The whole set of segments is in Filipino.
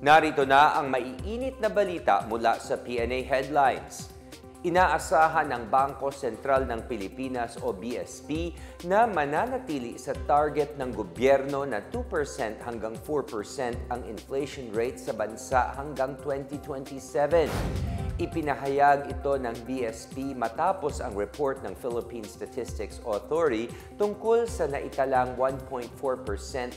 Narito na ang maiinit na balita mula sa PNA Headlines. Inaasahan ng Bangko Sentral ng Pilipinas o BSP na mananatili sa target ng gobyerno na 2% hanggang 4% ang inflation rate sa bansa hanggang 2027. Ipinahayag ito ng BSP matapos ang report ng Philippine Statistics Authority tungkol sa naitalang 1.4%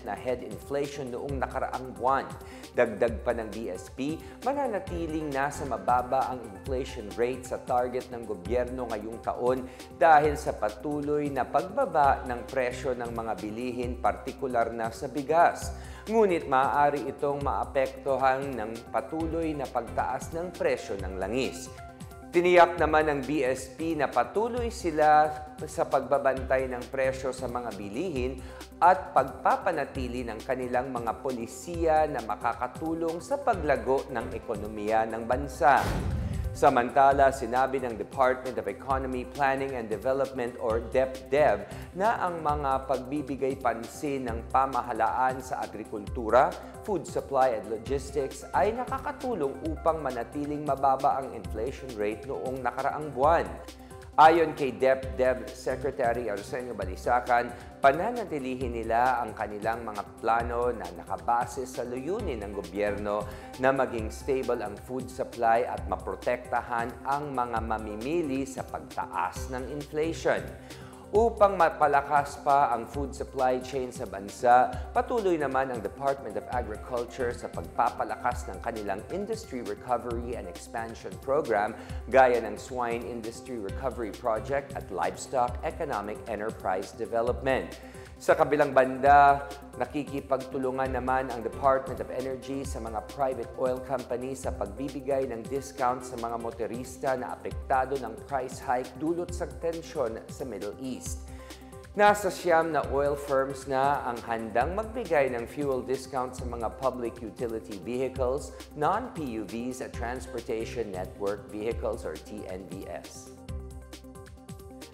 na head inflation noong nakaraang buwan. Dagdag pa ng BSP, mananatiling nasa mababa ang inflation rate sa target ng gobyerno ngayong taon dahil sa patuloy na pagbaba ng presyo ng mga bilihin, partikular na sa bigas. Ngunit maaari itong maapektuhan ng patuloy na pagtaas ng presyo ng langis. Tiniyak naman ng BSP na patuloy sila sa pagbabantay ng presyo sa mga bilihin at pagpapanatili ng kanilang mga polisiya na makakatulong sa paglago ng ekonomiya ng bansa. Samantala, sinabi ng Department of Economy, Planning and Development or DepDev na ang mga pagbibigay pansin ng pamahalaan sa agrikultura, food supply at logistics ay nakakatulong upang manatiling mababa ang inflation rate noong nakaraang buwan. Ayon kay DepDev Secretary Arsenio Balisacan, pananatilihin nila ang kanilang mga plano na nakabase sa layunin ng gobyerno na maging stable ang food supply at maprotektahan ang mga mamimili sa pagtaas ng inflation. Upang mapalakas pa ang food supply chain sa bansa, patuloy naman ang Department of Agriculture sa pagpapalakas ng kanilang Industry Recovery and Expansion Program gaya ng Swine Industry Recovery Project at Livestock Economic Enterprise Development. Sa kabilang banda, nakikipagtulungan naman ang Department of Energy sa mga private oil companies sa pagbibigay ng discount sa mga motorista na apektado ng price hike dulot sa tensyon sa Middle East. Nasa 9 na oil firms na ang handang magbigay ng fuel discount sa mga public utility vehicles, non-PUVs at Transportation Network Vehicles or TNVS.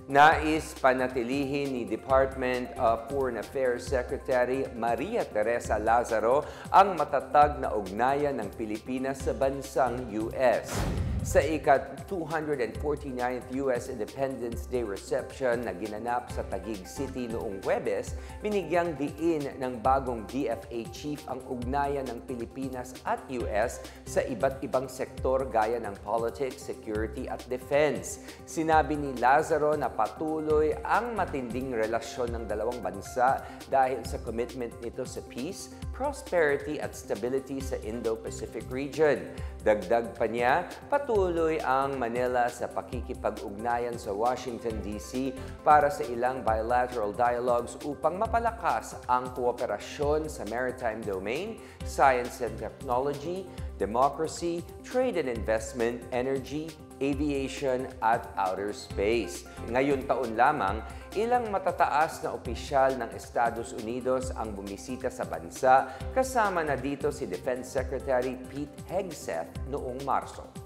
Nais panatilihin ni Department of Foreign Affairs Secretary Maria Teresa Lazaro ang matatag na ugnayan ng Pilipinas sa bansang US. Sa ika-249th US Independence Day reception na ginanap sa Taguig City noong Huwebes, binigyang diin ng bagong DFA chief ang ugnayan ng Pilipinas at US sa iba't ibang sektor gaya ng politics, security at defense. Sinabi ni Lazaro na patuloy ang matinding relasyon ng dalawang bansa dahil sa commitment nito sa peace, prosperity at stability sa Indo-Pacific region. Dagdag pa niya, patuloy ang Manila sa pakikipag-ugnayan sa Washington, D.C. para sa ilang bilateral dialogues upang mapalakas ang kooperasyon sa maritime domain, science and technology, democracy, trade and investment, energy, aviation at outer space. Ngayon taon lamang, ilang matataas na opisyal ng Estados Unidos ang bumisita sa bansa, kasama na dito si Defense Secretary Pete Hegseth noong Marso.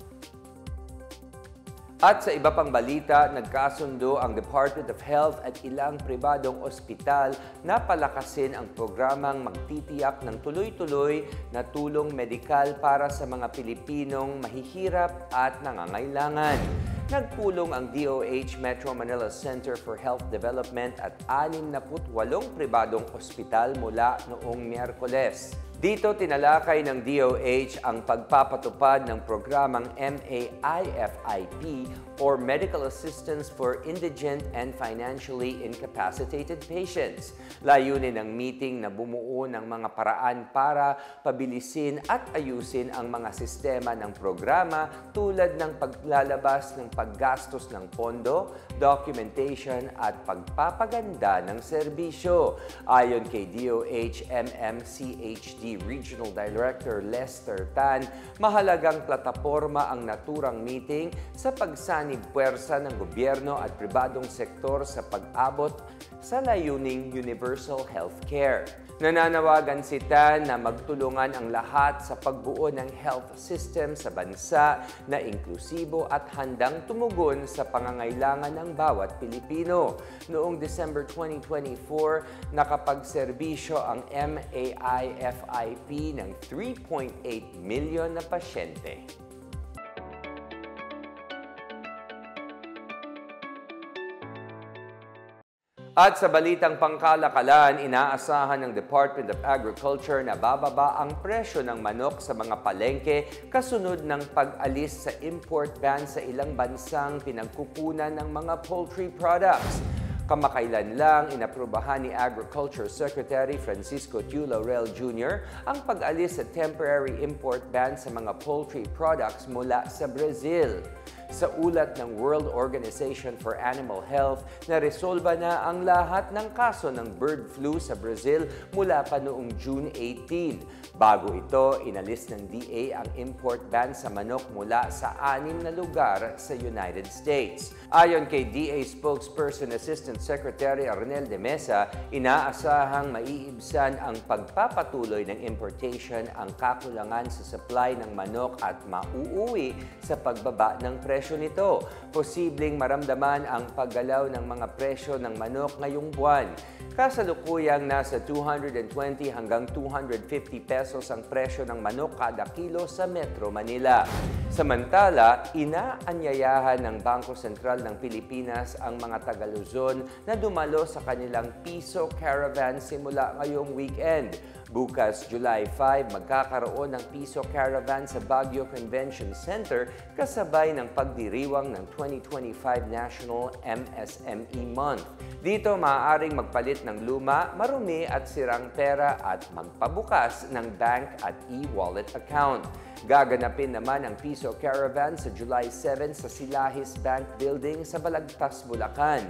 At sa iba pang balita, nagkasundo ang Department of Health at ilang pribadong ospital na palakasin ang programang magtitiyak ng tuloy-tuloy na tulong medikal para sa mga Pilipinong mahihirap at nangangailangan. Nagpulong ang DOH Metro Manila Center for Health Development at 68 pribadong ospital mula noong Miyerkules. Dito tinalakay ng DOH ang pagpapatupad ng programang MAIFIP or Medical Assistance for Indigent and Financially Incapacitated Patients. Layunin ng meeting na bumuo ng mga paraan para pabilisin at ayusin ang mga sistema ng programa tulad ng paglalabas ng paggastos ng pondo, documentation at pagpapaganda ng serbisyo. Ayon kay DOH MMCHD Regional Director Lester Tan, mahalagang plataporma ang naturang meeting sa pagsanib puwersa ng gobyerno at pribadong sektor sa pag-abot sa layuning universal healthcare. Nananawagan si Tan na magtulungan ang lahat sa pagbuo ng health system sa bansa na inklusibo at handang tumugon sa pangangailangan ng bawat Pilipino. Noong December 2024, nakapagserbisyo ang MAIFIP ng 3.8 milyon na pasyente. At sa balitang pangkalakalan, inaasahan ng Department of Agriculture na bababa ang presyo ng manok sa mga palengke kasunod ng pag-alis sa import ban sa ilang bansang pinagkukunan ng mga poultry products. Kamakailan lang inaprubahan ni Agriculture Secretary Francisco Tiu Laurel Jr. ang pag-alis sa temporary import ban sa mga poultry products mula sa Brazil. Sa ulat ng World Organization for Animal Health, naresolba na ang lahat ng kaso ng bird flu sa Brazil mula pa noong June 18. Bago ito, inalis ng DA ang import ban sa manok mula sa 6 na lugar sa United States. Ayon kay DA spokesperson Assistant Secretary Arnel de Mesa, inaasahang maiibsan ang pagpapatuloy ng importation ang kakulangan sa supply ng manok at mauuwi sa pagbaba ng presyo nito. Posibleng maramdaman ang paggalaw ng mga presyo ng manok ngayong buwan. Kasalukuyang nasa 220 hanggang 250 pesos ang presyo ng manok kada kilo sa Metro Manila. Samantala, inaanyayahan ng Bangko Sentral ng Pilipinas ang mga taga-Luzon na dumalo sa kanilang Piso Caravan simula ngayong weekend. Bukas, July 5, magkakaroon ng Piso Caravan sa Baguio Convention Center kasabay ng pagdiriwang ng 2025 National MSME Month. Dito, maaaring magpalit ng luma, marumi at sirang pera at magpabukas ng bank at e-wallet account. Gaganapin naman ang Piso Caravan sa July 7 sa Silahis Bank Building sa Balagtas, Bulacan.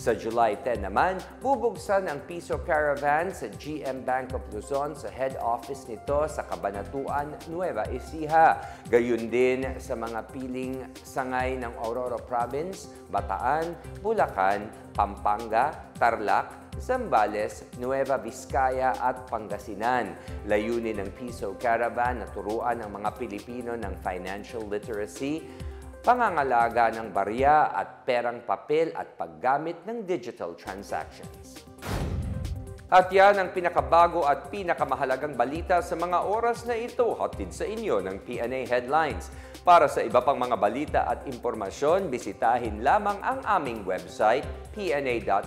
Sa July 10 naman, bubuksan ang Piso Caravan sa GM Bank of Luzon sa head office nito sa Cabanatuan, Nueva Ecija. Gayun din sa mga piling sangay ng Aurora Province, Bataan, Bulacan, Pampanga, Tarlac, Zambales, Nueva Vizcaya at Pangasinan. Layunin ng Piso Caravan na turuan ang mga Pilipino ng financial literacy, pangangalaga ng barya at perang papel at paggamit ng digital transactions. At yan ang pinakabago at pinakamahalagang balita sa mga oras na ito, hatid sa inyo ng PNA Headlines. Para sa iba pang mga balita at impormasyon, bisitahin lamang ang aming website, pna.gov.ph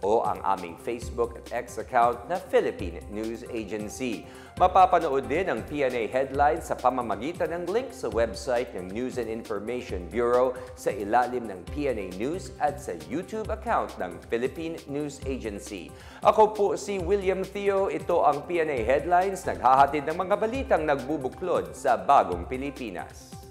o ang aming Facebook at X account na Philippine News Agency. Mapapanood din ang PNA Headlines sa pamamagitan ng link sa website ng News and Information Bureau sa ilalim ng PNA News at sa YouTube account ng Philippine News Agency. Ako po si William Theo. Ito ang PNA Headlines, naghahatid ng mga balitang nagbubuklod sa bagong Pilipinas.